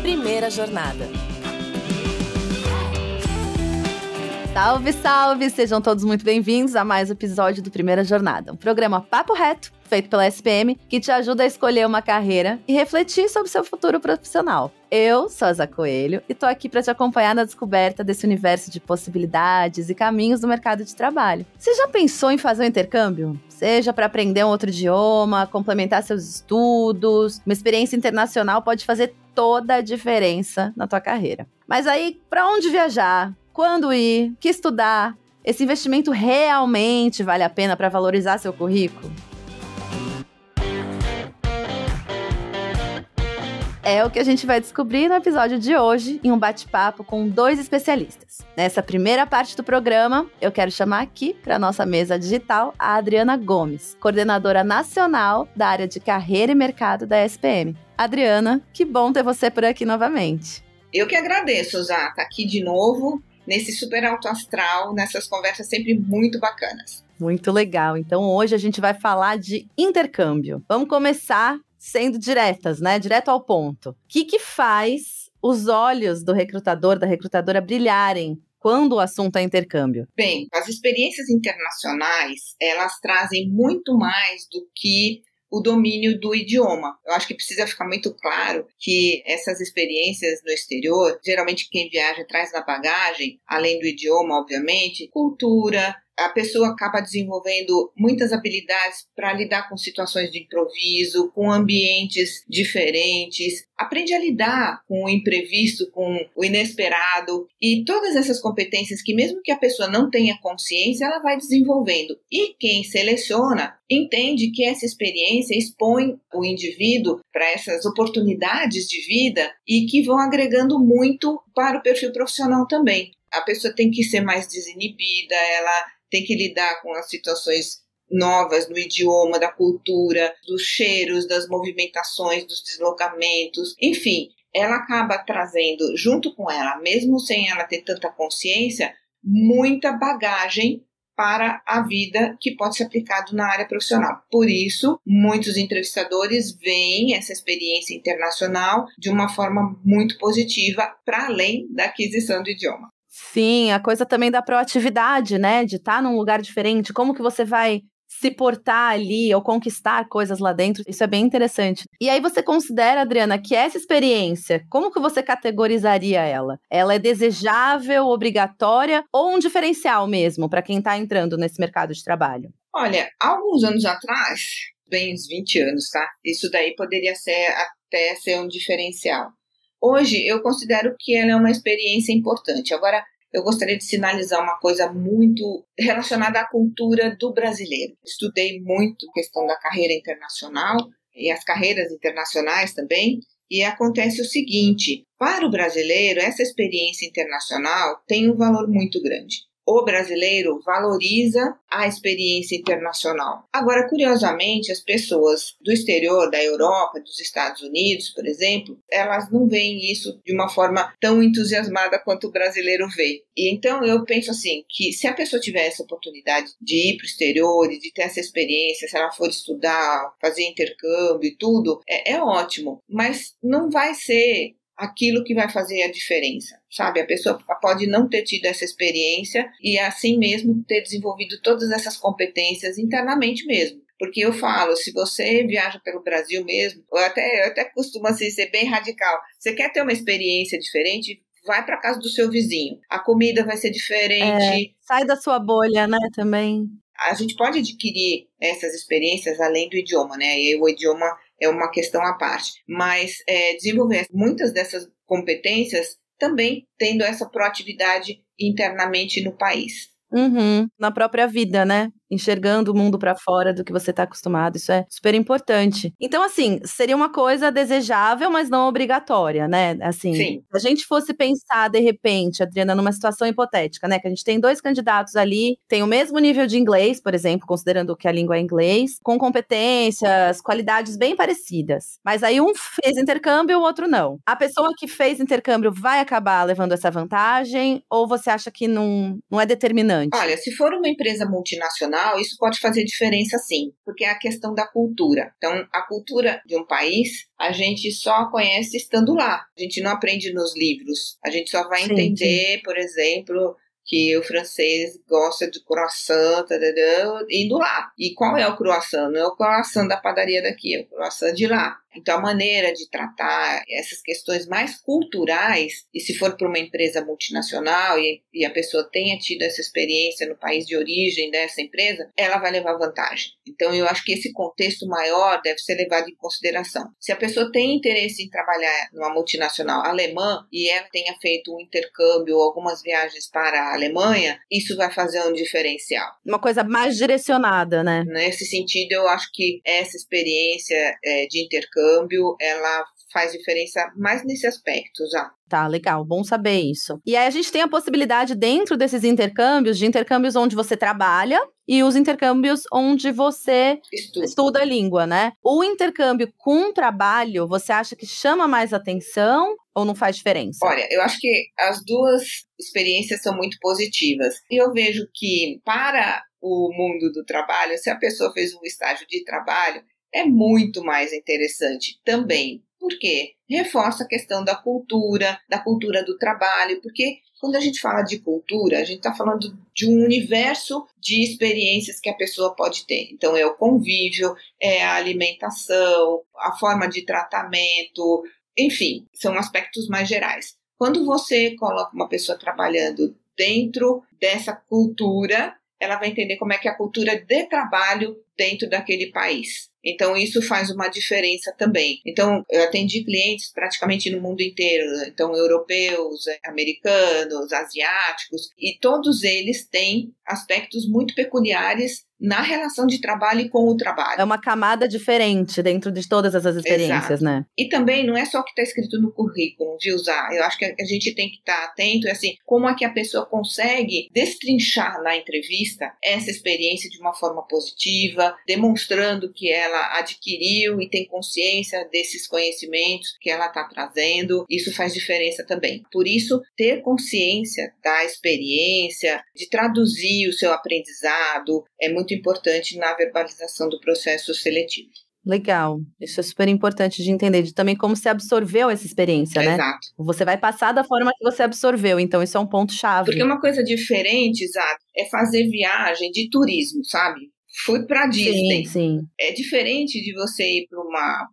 Primeira Jornada. Salve, salve! Sejam todos muito bem-vindos a mais um episódio do Primeira Jornada, um programa papo reto, feito pela SPM, que te ajuda a escolher uma carreira e refletir sobre o seu futuro profissional. Eu sou a Zá Coelho e tô aqui para te acompanhar na descoberta desse universo de possibilidades e caminhos do mercado de trabalho. Você já pensou em fazer um intercâmbio? Seja para aprender um outro idioma, complementar seus estudos, uma experiência internacional pode fazer toda a diferença na tua carreira. Mas aí, para onde viajar? Quando ir? O que estudar? Esse investimento realmente vale a pena para valorizar seu currículo? É o que a gente vai descobrir no episódio de hoje, em um bate-papo com dois especialistas. Nessa primeira parte do programa, eu quero chamar aqui para a nossa mesa digital a Adriana Gomes, coordenadora nacional da área de carreira e mercado da SPM. Adriana, que bom ter você por aqui novamente. Eu que agradeço, Zá, estar aqui de novo, nesse super alto astral, nessas conversas sempre muito bacanas. Muito legal. Então hoje a gente vai falar de intercâmbio. Vamos começar sendo diretas, né? Direto ao ponto. O que faz os olhos do recrutador, da recrutadora brilharem quando o assunto é intercâmbio? Bem, as experiências internacionais, elas trazem muito mais do que o domínio do idioma. Eu acho que precisa ficar muito claro que essas experiências no exterior, geralmente quem viaja traz na bagagem, além do idioma, obviamente, cultura. A pessoa acaba desenvolvendo muitas habilidades para lidar com situações de improviso, com ambientes diferentes, aprende a lidar com o imprevisto, com o inesperado e todas essas competências que mesmo que a pessoa não tenha consciência, ela vai desenvolvendo. E quem seleciona entende que essa experiência expõe o indivíduo para essas oportunidades de vida e que vão agregando muito para o perfil profissional também. A pessoa tem que ser mais desinibida, ela tem que lidar com as situações novas no idioma, da cultura, dos cheiros, das movimentações, dos deslocamentos. Enfim, ela acaba trazendo junto com ela, mesmo sem ela ter tanta consciência, muita bagagem para a vida que pode ser aplicado na área profissional. Por isso, muitos entrevistadores veem essa experiência internacional de uma forma muito positiva, para além da aquisição do idioma. Sim, a coisa também da proatividade, né? De estar num lugar diferente, como que você vai se portar ali ou conquistar coisas lá dentro, isso é bem interessante. E aí você considera, Adriana, que essa experiência, como que você categorizaria ela? Ela é desejável, obrigatória ou um diferencial mesmo para quem está entrando nesse mercado de trabalho? Olha, alguns anos atrás, bem uns 20 anos, tá? Isso daí poderia até ser um diferencial. Hoje, eu considero que ela é uma experiência importante. Agora, eu gostaria de sinalizar uma coisa muito relacionada à cultura do brasileiro. Estudei muito a questão da carreira internacional e as carreiras internacionais também, e acontece o seguinte: para o brasileiro, essa experiência internacional tem um valor muito grande. O brasileiro valoriza a experiência internacional. Agora, curiosamente, as pessoas do exterior, da Europa, dos Estados Unidos, por exemplo, elas não veem isso de uma forma tão entusiasmada quanto o brasileiro vê. E então eu penso assim, que se a pessoa tiver essa oportunidade de ir para o exterior e de ter essa experiência, se ela for estudar, fazer intercâmbio e tudo, é ótimo. Mas não vai ser aquilo que vai fazer a diferença, sabe? A pessoa pode não ter tido essa experiência e assim mesmo ter desenvolvido todas essas competências internamente mesmo. Porque eu falo, se você viaja pelo Brasil mesmo, eu até costumo assim, ser bem radical. Você quer ter uma experiência diferente? Vai para casa do seu vizinho. A comida vai ser diferente. Sai da sua bolha, né, também. A gente pode adquirir essas experiências além do idioma, né? E o idioma é uma questão à parte. Mas desenvolver muitas dessas competências também tendo essa proatividade internamente no país. Na própria vida, né? Enxergando o mundo para fora do que você está acostumado, isso é super importante. Então, assim, seria uma coisa desejável, mas não obrigatória, né? Assim, Sim. Se a gente fosse pensar, de repente, Adriana, numa situação hipotética, né? Que a gente tem dois candidatos ali, tem o mesmo nível de inglês, por exemplo, considerando que a língua é inglês, com competências, qualidades bem parecidas. Mas aí um fez intercâmbio, o outro não. A pessoa que fez intercâmbio vai acabar levando essa vantagem? Ou você acha que não é determinante? Olha, se for uma empresa multinacional, multinacional, isso pode fazer diferença sim, porque é a questão da cultura. Então, a cultura de um país, a gente só conhece estando lá. A gente não aprende nos livros. A gente só vai entender, por exemplo, que o francês gosta de croissant, indo lá. E qual é o croissant? Não é o croissant da padaria daqui, é o croissant de lá. Então, a maneira de tratar essas questões mais culturais, e se for para uma empresa multinacional e a pessoa tenha tido essa experiência no país de origem dessa empresa, ela vai levar vantagem. Então, eu acho que esse contexto maior deve ser levado em consideração. Se a pessoa tem interesse em trabalhar numa multinacional alemã e ela tenha feito um intercâmbio ou algumas viagens para a Alemanha, isso vai fazer um diferencial. Uma coisa mais direcionada, né? Nesse sentido, eu acho que essa experiência de intercâmbio, ela faz diferença mais nesse aspecto, já. Tá, legal, bom saber isso. E aí a gente tem a possibilidade dentro desses intercâmbios, de intercâmbios onde você trabalha e os intercâmbios onde você estuda a língua, né? O intercâmbio com trabalho, você acha que chama mais atenção ou não faz diferença? Olha, eu acho que as duas experiências são muito positivas. E eu vejo que para o mundo do trabalho, se a pessoa fez um estágio de trabalho, é muito mais interessante também. Por quê? Reforça a questão da cultura do trabalho, porque quando a gente fala de cultura, a gente está falando de um universo de experiências que a pessoa pode ter. Então, é o convívio, é a alimentação, a forma de tratamento, enfim, são aspectos mais gerais. Quando você coloca uma pessoa trabalhando dentro dessa cultura, ela vai entender como é que é a cultura de trabalho dentro daquele país. Então, isso faz uma diferença também. Então, eu atendi clientes praticamente no mundo inteiro. Então, europeus, americanos, asiáticos, e todos eles têm aspectos muito peculiares na relação de trabalho com o trabalho. É uma camada diferente dentro de todas essas experiências, né? E também não é só o que está escrito no currículo, de usar. Eu acho que a gente tem que estar atento, assim, como é que a pessoa consegue destrinchar na entrevista essa experiência de uma forma positiva, demonstrando que ela adquiriu e tem consciência desses conhecimentos que ela está trazendo. Isso faz diferença também. Por isso, ter consciência da experiência, de traduzir o seu aprendizado, é muito importante na verbalização do processo seletivo. Legal, isso é super importante de entender, de também como você absorveu essa experiência, né? Exato. Você vai passar da forma que você absorveu, então isso é um ponto-chave. Porque uma coisa diferente, Zá, é fazer viagem de turismo, sabe? Fui para Disney. Sim. É diferente de você ir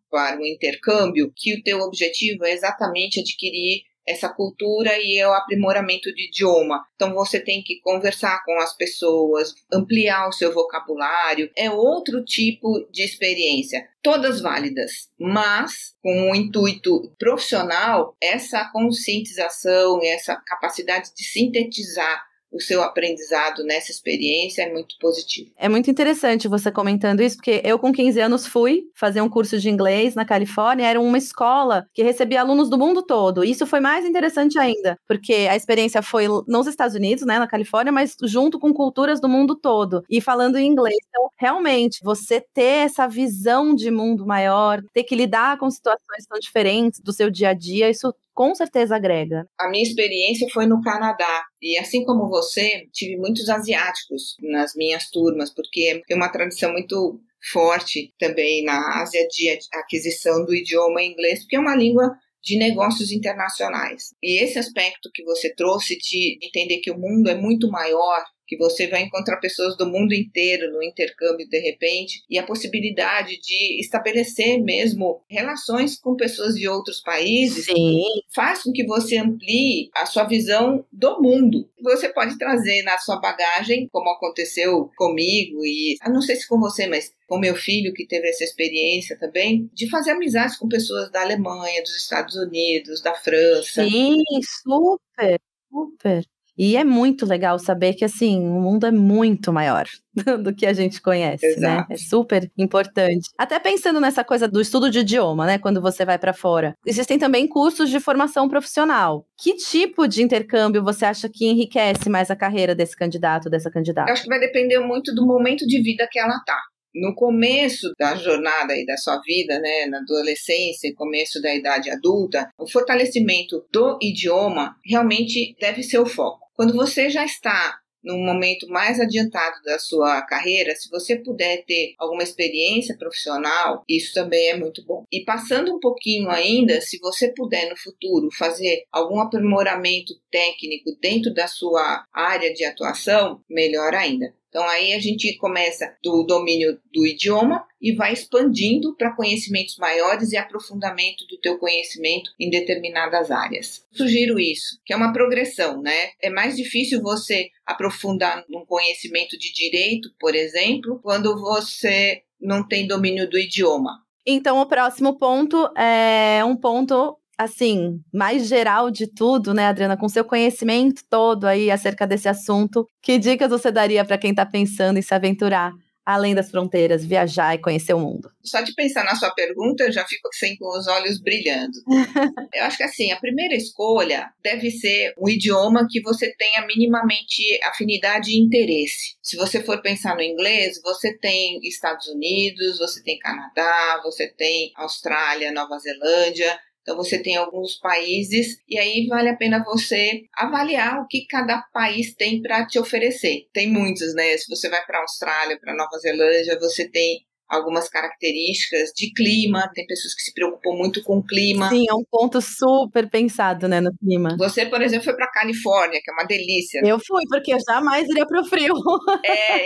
para um intercâmbio, que o teu objetivo é exatamente adquirir essa cultura e o aprimoramento de idioma. Então, você tem que conversar com as pessoas, ampliar o seu vocabulário. É outro tipo de experiência. Todas válidas, mas com um intuito profissional, essa conscientização, essa capacidade de sintetizar o seu aprendizado nessa experiência é muito positivo. É muito interessante você comentando isso, porque eu com 15 anos fui fazer um curso de inglês na Califórnia, era uma escola que recebia alunos do mundo todo. Isso foi mais interessante ainda, porque a experiência foi nos Estados Unidos, né, na Califórnia, mas junto com culturas do mundo todo, e falando em inglês. Então, realmente, você ter essa visão de mundo maior, ter que lidar com situações tão diferentes do seu dia a dia, isso com certeza agrega. A minha experiência foi no Canadá. E assim como você, tive muitos asiáticos nas minhas turmas, porque tem uma tradição muito forte também na Ásia de aquisição do idioma inglês, porque é uma língua de negócios internacionais. E esse aspecto que você trouxe de entender que o mundo é muito maior, que você vai encontrar pessoas do mundo inteiro no intercâmbio de repente, e a possibilidade de estabelecer mesmo relações com pessoas de outros países, Sim, faz com que você amplie a sua visão do mundo. Você pode trazer na sua bagagem, como aconteceu comigo, e não sei se com você, mas com meu filho que teve essa experiência também, de fazer amizades com pessoas da Alemanha, dos Estados Unidos, da França. Sim, super. E é muito legal saber que, assim, o mundo é muito maior do que a gente conhece, Exato. né? É super importante. Até pensando nessa coisa do estudo de idioma, né? Quando você vai para fora. Existem também cursos de formação profissional. Que tipo de intercâmbio você acha que enriquece mais a carreira desse candidato, dessa candidata? Eu acho que vai depender muito do momento de vida que ela está. No começo da jornada e da sua vida, né, na adolescência e começo da idade adulta, o fortalecimento do idioma realmente deve ser o foco. Quando você já está num momento mais adiantado da sua carreira, se você puder ter alguma experiência profissional, isso também é muito bom. E passando um pouquinho ainda, se você puder no futuro fazer algum aprimoramento técnico dentro da sua área de atuação, melhor ainda. Então aí a gente começa do domínio do idioma e vai expandindo para conhecimentos maiores e aprofundamento do teu conhecimento em determinadas áreas. Sugiro isso, que é uma progressão, né? É mais difícil você aprofundar num conhecimento de direito, por exemplo, quando você não tem domínio do idioma. Então o próximo ponto é um ponto assim, mais geral de tudo, né, Adriana? Com seu conhecimento todo aí acerca desse assunto, que dicas você daria para quem está pensando em se aventurar além das fronteiras, viajar e conhecer o mundo? Só de pensar na sua pergunta, eu já fico assim com os olhos brilhando. Eu acho que assim, a primeira escolha deve ser um idioma que você tenha minimamente afinidade e interesse. Se você for pensar no inglês, você tem Estados Unidos, você tem Canadá, você tem Austrália, Nova Zelândia. Então, você tem alguns países e aí vale a pena você avaliar o que cada país tem para te oferecer. Tem muitos, né? Se você vai para a Austrália, para Nova Zelândia, você tem algumas características de clima. Tem pessoas que se preocupam muito com o clima. Sim, é um ponto super pensado, né, no clima. Você, por exemplo, foi para a Califórnia, que é uma delícia. Eu fui, porque eu jamais iria para o frio.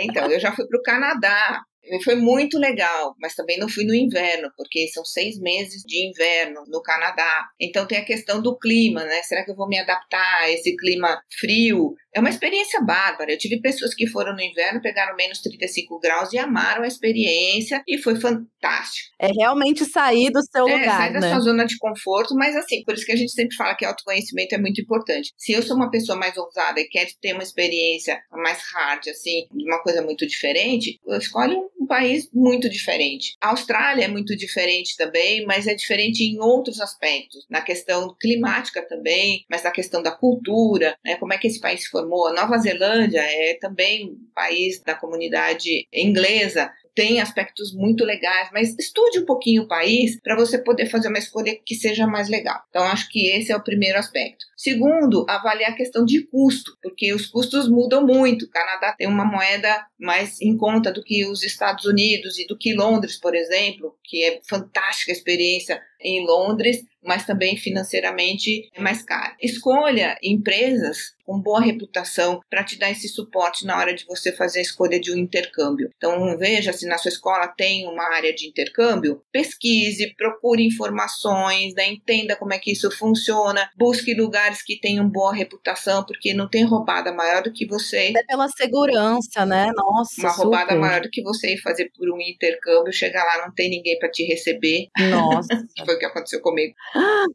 Então, eu já fui para o Canadá. Foi muito legal, mas também não fui no inverno, porque são 6 meses de inverno no Canadá. Então tem a questão do clima, né? Será que eu vou me adaptar a esse clima frio? É uma experiência bárbara. Eu tive pessoas que foram no inverno, pegaram menos 35 graus e amaram a experiência e foi fantástico. É realmente sair do seu lugar, sair da sua zona de conforto, mas assim, por isso que a gente sempre fala que autoconhecimento é muito importante. Se eu sou uma pessoa mais ousada e quero ter uma experiência mais hard, assim, uma coisa muito diferente, eu escolho um país muito diferente. A Austrália é muito diferente também, mas é diferente em outros aspectos. Na questão climática também, mas na questão da cultura, né? Como é que esse país se formou. A Nova Zelândia é também um país da comunidade inglesa, tem aspectos muito legais, mas estude um pouquinho o país para você poder fazer uma escolha que seja mais legal. Então, acho que esse é o primeiro aspecto. Segundo, avaliar a questão de custo, porque os custos mudam muito. O Canadá tem uma moeda mais em conta do que os Estados Unidos e do que Londres, por exemplo, que é fantástica a experiência em Londres, mas também financeiramente é mais caro. Escolha empresas com boa reputação para te dar esse suporte na hora de você fazer a escolha de um intercâmbio. Então, veja se na sua escola tem uma área de intercâmbio, pesquise, procure informações, né, entenda como é que isso funciona, busque lugares que tenham boa reputação, porque não tem roubada maior do que você... Até pela segurança, né? Nossa, uma roubada maior do que você ir fazer por um intercâmbio, chegar lá, não tem ninguém para te receber. Nossa. Que foi o que aconteceu comigo.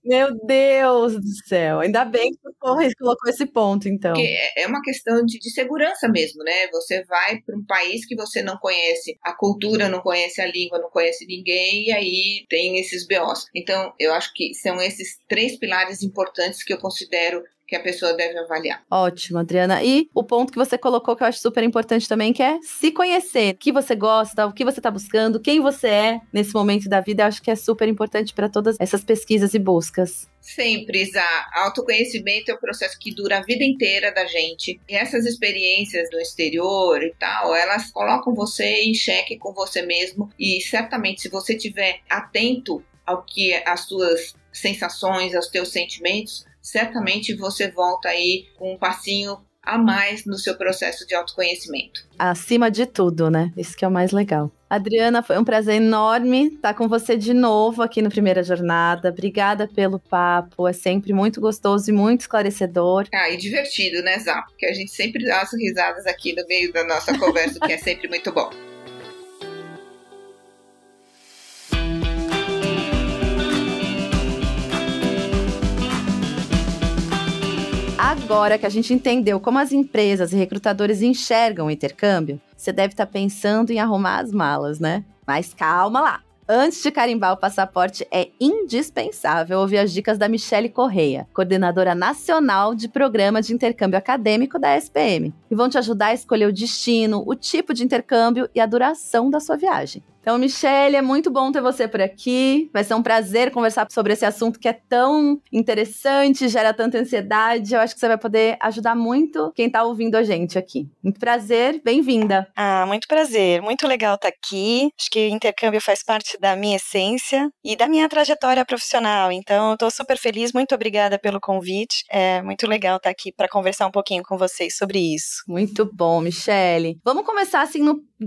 Meu Deus do céu. Ainda bem que você colocou esse ponto, então. Porque é uma questão de segurança mesmo, né? Você vai para um país que você não conhece a cultura, não conhece a língua, não conhece ninguém, e aí tem esses BOs. Então, eu acho que são esses 3 pilares importantes que eu considero que a pessoa deve avaliar. Ótimo, Adriana. E o ponto que você colocou que eu acho super importante também, que é se conhecer. O que você gosta, o que você está buscando, quem você é nesse momento da vida, eu acho que é super importante para todas essas pesquisas e buscas. Sempre, Isa. Autoconhecimento é um processo que dura a vida inteira da gente. E essas experiências do exterior e tal, elas colocam você em xeque com você mesmo. E certamente, se você estiver atento ao que as suas sensações, aos teus sentimentos, certamente você volta aí com um passinho a mais no seu processo de autoconhecimento. Acima de tudo, né? Isso que é o mais legal. Adriana, foi um prazer enorme estar com você de novo aqui no Primeira Jornada. Obrigada pelo papo, é sempre muito gostoso e muito esclarecedor. E divertido, né, Zá? Porque a gente sempre dá as risadas aqui no meio da nossa conversa, que é sempre muito bom. Agora que a gente entendeu como as empresas e recrutadores enxergam o intercâmbio, você deve estar pensando em arrumar as malas, né? Mas calma lá! Antes de carimbar o passaporte, é indispensável ouvir as dicas da Michele Correia, coordenadora nacional de programa de intercâmbio acadêmico da SPM, que vão te ajudar a escolher o destino, o tipo de intercâmbio e a duração da sua viagem. Então, Michelle, é muito bom ter você por aqui. Vai ser um prazer conversar sobre esse assunto que é tão interessante, gera tanta ansiedade. Eu acho que você vai poder ajudar muito quem tá ouvindo a gente aqui. Muito prazer, bem-vinda. Muito prazer. Muito legal estar aqui. Acho que o intercâmbio faz parte da minha essência e da minha trajetória profissional. Então, eu tô super feliz. Muito obrigada pelo convite. É muito legal estar aqui para conversar um pouquinho com vocês sobre isso. Muito bom, Michelle. Vamos começar assim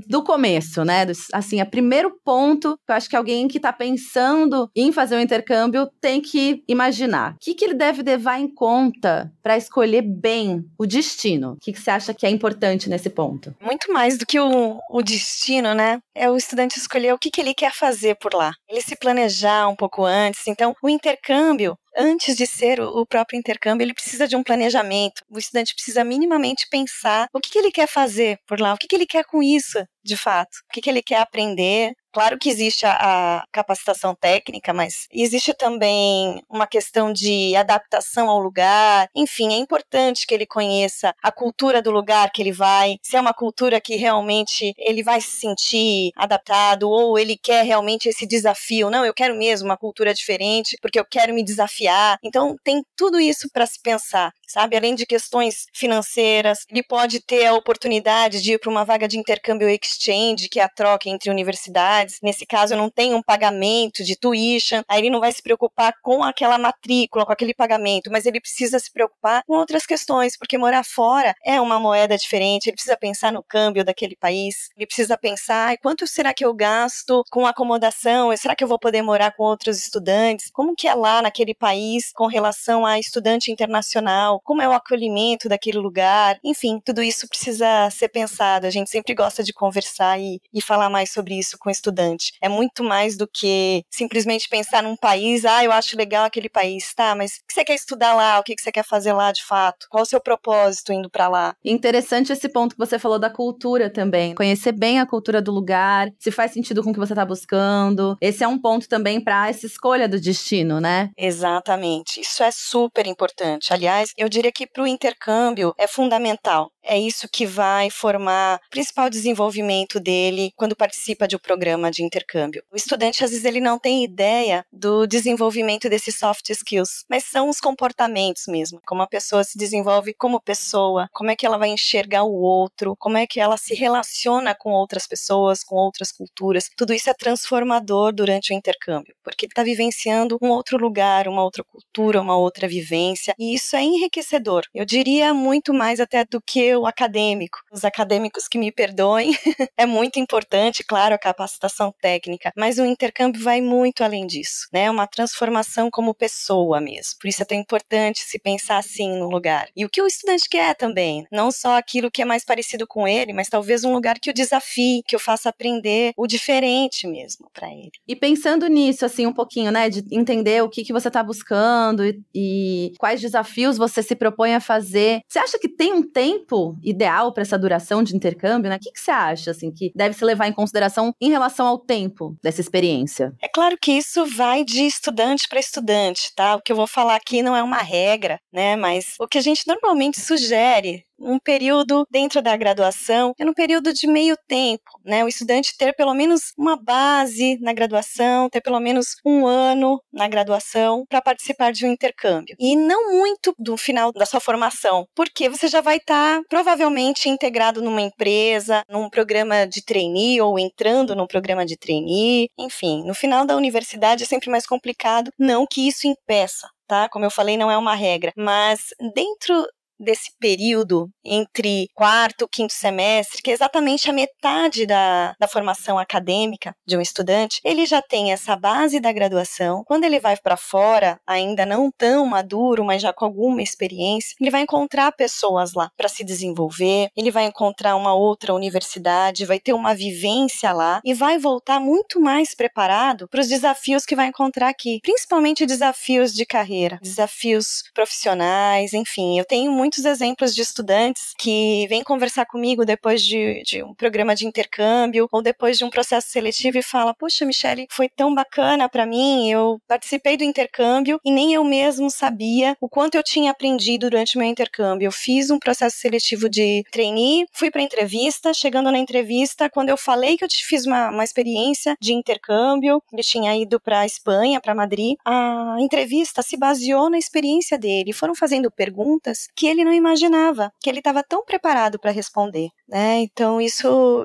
do começo, né? Assim, o primeiro ponto que eu acho que alguém que tá pensando em fazer um intercâmbio tem que imaginar. O que ele deve levar em conta para escolher bem o destino? O que você acha que é importante nesse ponto? Muito mais do que o destino, né? É o estudante escolher o que ele quer fazer por lá. Ele se planejar um pouco antes. Então, o intercâmbio, antes de ser o próprio intercâmbio, ele precisa de um planejamento. O estudante precisa minimamente pensar o que ele quer fazer por lá, o que ele quer com isso, de fato, o que ele quer aprender. Claro que existe a capacitação técnica, mas existe também uma questão de adaptação ao lugar. Enfim, é importante que ele conheça a cultura do lugar que ele vai, se é uma cultura que realmente ele vai se sentir adaptado ou ele quer realmente esse desafio. Não, eu quero mesmo uma cultura diferente porque eu quero me desafiar. Então, tem tudo isso para se pensar, sabe? Além de questões financeiras, ele pode ter a oportunidade de ir para uma vaga de intercâmbio exchange, que é a troca entre universidades. Nesse caso, não tem um pagamento de tuition, aí ele não vai se preocupar com aquela matrícula, com aquele pagamento, mas ele precisa se preocupar com outras questões, porque morar fora é uma moeda diferente, ele precisa pensar no câmbio daquele país, ele precisa pensar, quanto será que eu gasto com acomodação, será que eu vou poder morar com outros estudantes, como que é lá naquele país com relação a estudante internacional, como é o acolhimento daquele lugar, enfim, tudo isso precisa ser pensado. A gente sempre gosta de conversar e falar mais sobre isso com estudantes. É muito mais do que simplesmente pensar num país, eu acho legal aquele país, tá, mas o que você quer estudar lá, o que você quer fazer lá de fato, qual o seu propósito indo pra lá? Interessante esse ponto que você falou da cultura também, conhecer bem a cultura do lugar, se faz sentido com o que você tá buscando, esse é um ponto também pra essa escolha do destino, né? Exatamente, isso é super importante. Aliás, eu diria que pro intercâmbio é fundamental. É isso que vai formar o principal desenvolvimento dele quando participa de um programa de intercâmbio. O estudante, às vezes, ele não tem ideia do desenvolvimento desses soft skills, mas são os comportamentos mesmo, como a pessoa se desenvolve como pessoa, como é que ela vai enxergar o outro, como é que ela se relaciona com outras pessoas, com outras culturas. Tudo isso é transformador durante o intercâmbio, porque ele está vivenciando um outro lugar, uma outra cultura, uma outra vivência, e isso é enriquecedor. Eu diria muito mais até do que o acadêmico. Os acadêmicos que me perdoem, é muito importante, claro, a capacitação técnica, mas o intercâmbio vai muito além disso, né? É uma transformação como pessoa mesmo. Por isso é tão importante se pensar assim no lugar. E o que o estudante quer também, não só aquilo que é mais parecido com ele, mas talvez um lugar que o desafie, que o faça aprender o diferente mesmo para ele. E pensando nisso, assim, um pouquinho, né, de entender o que você tá buscando e quais desafios você se propõe a fazer, você acha que tem um tempo ideal para essa duração de intercâmbio, né? O que você acha, assim, que deve se levar em consideração em relação ao tempo dessa experiência? É claro que isso vai de estudante para estudante, tá? O que eu vou falar aqui não é uma regra, né? Mas o que a gente normalmente sugere, um período dentro da graduação, é um período de meio tempo, né? O estudante ter pelo menos uma base na graduação, ter pelo menos um ano na graduação para participar de um intercâmbio. E não muito do final da sua formação, porque você já vai estar provavelmente integrado numa empresa, num programa de trainee ou entrando num programa de trainee, enfim, no final da universidade é sempre mais complicado, não que isso impeça, tá? Como eu falei, não é uma regra, mas dentro desse período entre quarto e quinto semestre, que é exatamente a metade da formação acadêmica de um estudante, ele já tem essa base da graduação. Quando ele vai para fora, ainda não tão maduro, mas já com alguma experiência, ele vai encontrar pessoas lá para se desenvolver, ele vai encontrar uma outra universidade, vai ter uma vivência lá e vai voltar muito mais preparado para os desafios que vai encontrar aqui, principalmente desafios de carreira, desafios profissionais, enfim, eu tenho muitos exemplos de estudantes que vêm conversar comigo depois de um programa de intercâmbio ou depois de um processo seletivo e fala: puxa, Michele, foi tão bacana para mim, eu participei do intercâmbio e nem eu mesmo sabia o quanto eu tinha aprendido durante o meu intercâmbio. Eu fiz um processo seletivo de trainee, fui para entrevista, chegando na entrevista, quando eu falei que eu fiz uma experiência de intercâmbio, ele tinha ido para a Espanha, para Madrid, a entrevista se baseou na experiência dele, foram fazendo perguntas que ele não imaginava, que ele estava tão preparado para responder, né? Então isso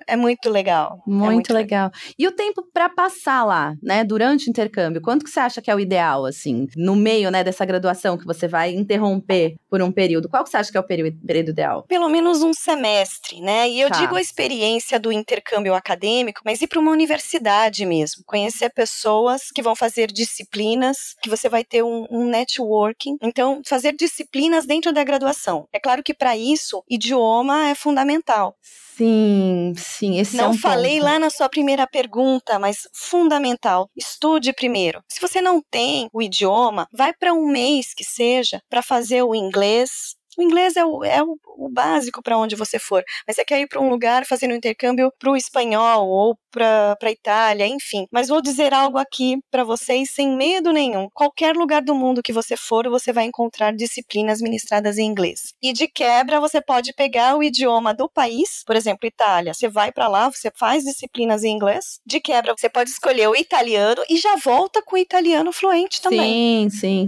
é muito legal. Muito legal. E o tempo para passar lá, né, durante o intercâmbio, quanto que você acha que é o ideal, assim, no meio, né, dessa graduação que você vai interromper por um período? Qual que você acha que é o período ideal? Pelo menos um semestre, né? E eu digo a experiência do intercâmbio acadêmico, mas ir para uma universidade mesmo, conhecer pessoas que vão fazer disciplinas, que você vai ter um networking, então fazer disciplinas dentro da graduação. É claro que para isso, idioma é fundamental. Sim, esse não é um falei ponto. Lá na sua primeira pergunta, mas fundamental, estude primeiro. Se você não tem o idioma, vai para um mês que seja para fazer o inglês. O inglês é o básico para onde você for, mas você quer ir para um lugar fazendo um intercâmbio para o espanhol ou para a Itália, enfim. Mas vou dizer algo aqui para vocês sem medo nenhum. Qualquer lugar do mundo que você for, você vai encontrar disciplinas ministradas em inglês. E de quebra, você pode pegar o idioma do país, por exemplo, Itália. Você vai para lá, você faz disciplinas em inglês. De quebra, você pode escolher o italiano e já volta com o italiano fluente também. Sim.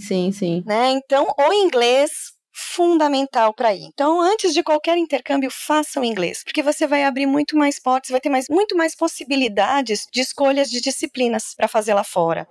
Né? Então, o inglês fundamental para ir. Então, antes de qualquer intercâmbio, faça o inglês, porque você vai abrir muito mais portas, vai ter muito mais possibilidades de escolhas de disciplinas para fazer lá fora.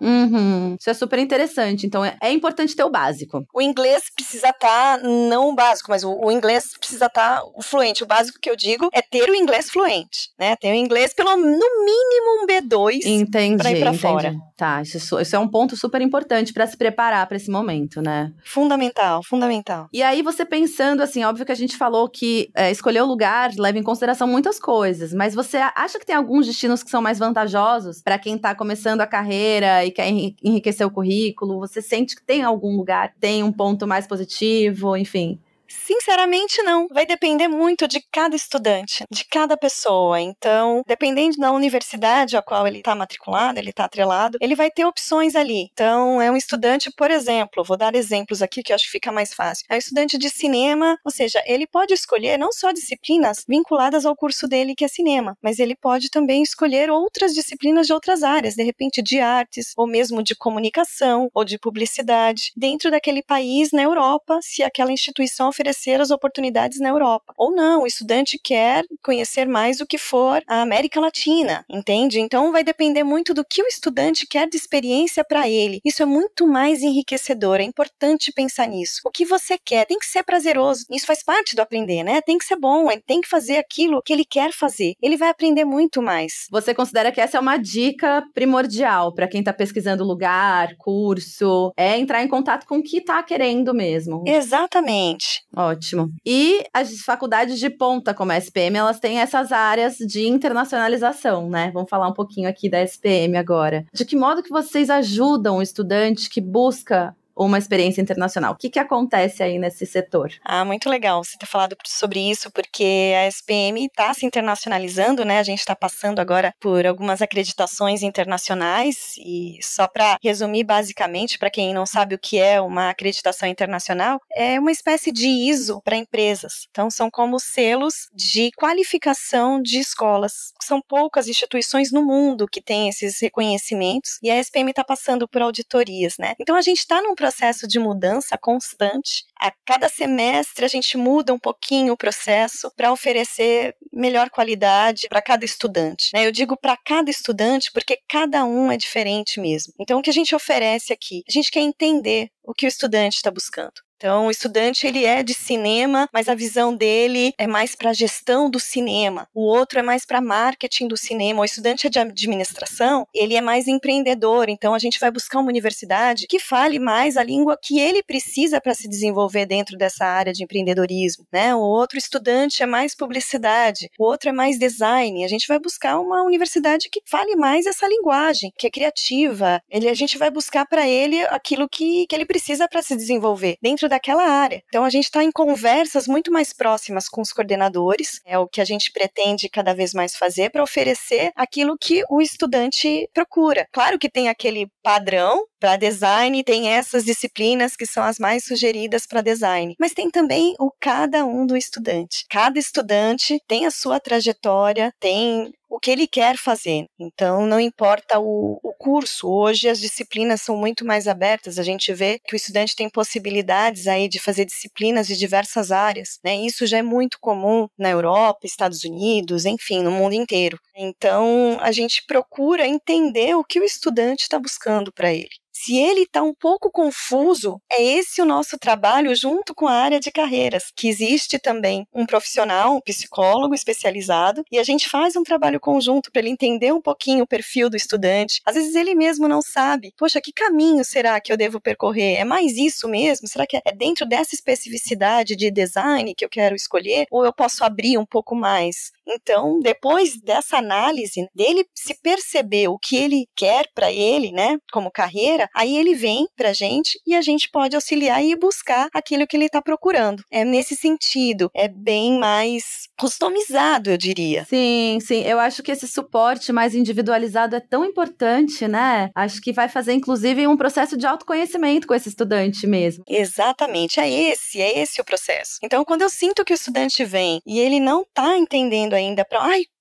Isso é super interessante. Então, é importante ter o básico. O inglês precisa estar, não o básico, mas o inglês precisa estar o fluente. O básico que eu digo é ter o inglês fluente, né? Ter o inglês no mínimo um B2 para ir para fora. Tá, isso é um ponto super importante para se preparar para esse momento, né? Fundamental. E aí você pensando assim, óbvio que a gente falou que escolher o lugar leva em consideração muitas coisas, mas você acha que tem alguns destinos que são mais vantajosos para quem tá começando a carreira e quer enriquecer o currículo? Você sente que tem algum lugar, tem um ponto mais positivo, enfim? Sinceramente, não. Vai depender muito de cada estudante, de cada pessoa. Então, dependendo da universidade a qual ele está matriculado, ele está atrelado, ele vai ter opções ali. Então, é um estudante, por exemplo, vou dar exemplos aqui que eu acho que fica mais fácil. É um estudante de cinema, ou seja, ele pode escolher não só disciplinas vinculadas ao curso dele, que é cinema, mas ele pode também escolher outras disciplinas de outras áreas, de repente de artes, ou mesmo de comunicação, ou de publicidade, dentro daquele país na Europa, se aquela instituição oferecer as oportunidades na Europa. Ou não, o estudante quer conhecer mais do que for a América Latina, entende? Então vai depender muito do que o estudante quer de experiência para ele. Isso é muito mais enriquecedor, é importante pensar nisso. O que você quer tem que ser prazeroso, isso faz parte do aprender, né? Tem que ser bom, ele tem que fazer aquilo que ele quer fazer. Ele vai aprender muito mais. Você considera que essa é uma dica primordial para quem está pesquisando lugar, curso, é entrar em contato com o que está querendo mesmo? Exatamente. Ótimo. E as faculdades de ponta, como a SPM, elas têm essas áreas de internacionalização, né? Vamos falar um pouquinho aqui da SPM agora. De que modo que vocês ajudam o estudante que busca uma experiência internacional? O que acontece aí nesse setor? Muito legal você ter falado sobre isso, porque a SPM está se internacionalizando, né? A gente está passando agora por algumas acreditações internacionais e só para resumir basicamente, para quem não sabe o que é uma acreditação internacional, é uma espécie de ISO para empresas. Então, são como selos de qualificação de escolas. São poucas instituições no mundo que têm esses reconhecimentos e a SPM está passando por auditorias, né? Então, a gente está num processo de mudança constante. A cada semestre a gente muda um pouquinho o processo para oferecer melhor qualidade para cada estudante, né? Eu digo para cada estudante porque cada um é diferente mesmo. Então, o que a gente oferece aqui? A gente quer entender o que o estudante está buscando. Então, o estudante, ele é de cinema, mas a visão dele é mais para a gestão do cinema. O outro é mais para marketing do cinema. O estudante é de administração, ele é mais empreendedor. Então, a gente vai buscar uma universidade que fale mais a língua que ele precisa para se desenvolver dentro dessa área de empreendedorismo, né? O outro estudante é mais publicidade, o outro é mais design. A gente vai buscar uma universidade que fale mais essa linguagem, que é criativa. A gente vai buscar para ele aquilo que ele precisa para se desenvolver dentro daquela área. Então, a gente está em conversas muito mais próximas com os coordenadores, é o que a gente pretende cada vez mais fazer para oferecer aquilo que o estudante procura. Claro que tem aquele padrão para design, tem essas disciplinas que são as mais sugeridas para design, mas tem também o cada um do estudante. Cada estudante tem a sua trajetória, tem o que ele quer fazer. Então, não importa o curso. Hoje, as disciplinas são muito mais abertas. A gente vê que o estudante tem possibilidades aí de fazer disciplinas de diversas áreas, né? Isso já é muito comum na Europa, Estados Unidos, enfim, no mundo inteiro. Então, a gente procura entender o que o estudante está buscando para ele. Se ele está um pouco confuso, é esse o nosso trabalho junto com a área de carreiras, que existe também um profissional, um psicólogo especializado, e a gente faz um trabalho conjunto para ele entender um pouquinho o perfil do estudante. Às vezes ele mesmo não sabe, poxa, que caminho será que eu devo percorrer? É mais isso mesmo? Será que é dentro dessa especificidade de design que eu quero escolher? Ou eu posso abrir um pouco mais? Então, depois dessa análise, dele se perceber o que ele quer para ele, né, como carreira, aí ele vem pra gente e a gente pode auxiliar e buscar aquilo que ele está procurando. É nesse sentido, é bem mais customizado, eu diria. Sim, sim. Eu acho que esse suporte mais individualizado é tão importante, né? Acho que vai fazer, inclusive, um processo de autoconhecimento com esse estudante mesmo. Exatamente, é esse o processo. Então, quando eu sinto que o estudante vem e ele não está entendendo ainda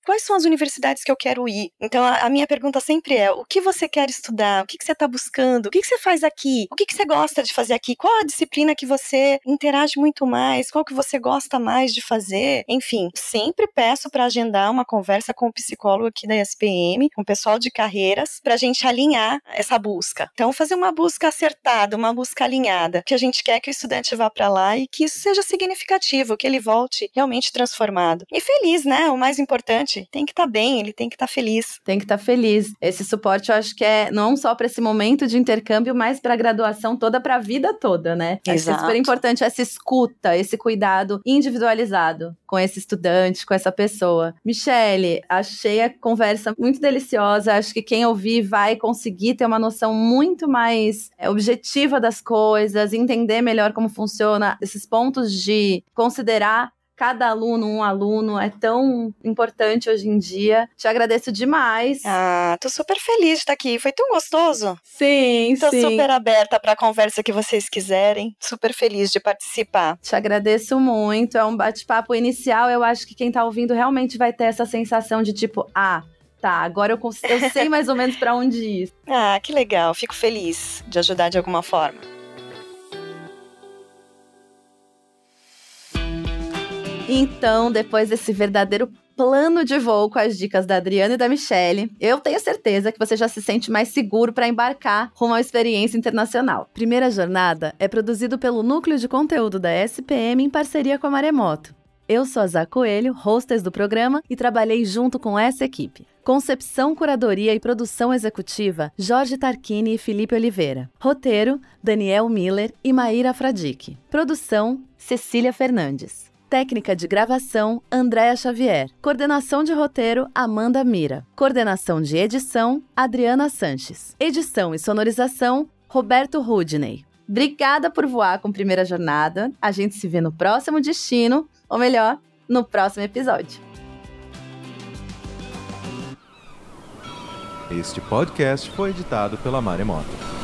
quais são as universidades que eu quero ir? Então, a minha pergunta sempre é, o que você quer estudar? O que você está buscando? O que você faz aqui? O que você gosta de fazer aqui? Qual a disciplina que você interage muito mais? Qual que você gosta mais de fazer? Enfim, sempre peço para agendar uma conversa com o psicólogo aqui da SPM, com o pessoal de carreiras, para a gente alinhar essa busca. Então, fazer uma busca acertada, uma busca alinhada, que a gente quer que o estudante vá para lá e que isso seja significativo, que ele volte realmente transformado. E feliz, né? O mais importante. Tem que estar bem, ele tem que estar feliz. Tem que estar feliz. Esse suporte eu acho que é não só para esse momento de intercâmbio, mas para a graduação toda, para a vida toda, né? Exato. Acho que é super importante essa escuta, esse cuidado individualizado com esse estudante, com essa pessoa. Michele, achei a conversa muito deliciosa. Acho que quem ouvir vai conseguir ter uma noção muito mais objetiva das coisas, entender melhor como funciona esses pontos de considerar cada aluno, um aluno, é tão importante hoje em dia. Te agradeço demais. Tô super feliz de estar aqui. Foi tão gostoso. Sim, Tô super aberta para a conversa que vocês quiserem. Super feliz de participar. Te agradeço muito. É um bate-papo inicial. Eu acho que quem tá ouvindo realmente vai ter essa sensação de tipo, tá, agora eu sei mais ou menos para onde ir. Que legal. Fico feliz de ajudar de alguma forma. Então, depois desse verdadeiro plano de voo com as dicas da Adriana e da Michele, eu tenho certeza que você já se sente mais seguro para embarcar rumo à experiência internacional. Primeira Jornada é produzido pelo Núcleo de Conteúdo da SPM em parceria com a Maremoto. Eu sou a Zá Coelho, hostess do programa, e trabalhei junto com essa equipe. Concepção, curadoria e produção executiva, Jorge Tarquini e Felipe Oliveira. Roteiro, Daniel Miller e Maíra Fradique. Produção, Cecília Fernandes. Técnica de gravação, Andréa Xavier. Coordenação de roteiro, Amanda Mira. Coordenação de edição, Adriana Sanches. Edição e sonorização, Roberto Rudney. Obrigada por voar com Primeira Jornada. A gente se vê no próximo destino, ou melhor, no próximo episódio. Este podcast foi editado pela Maremoto.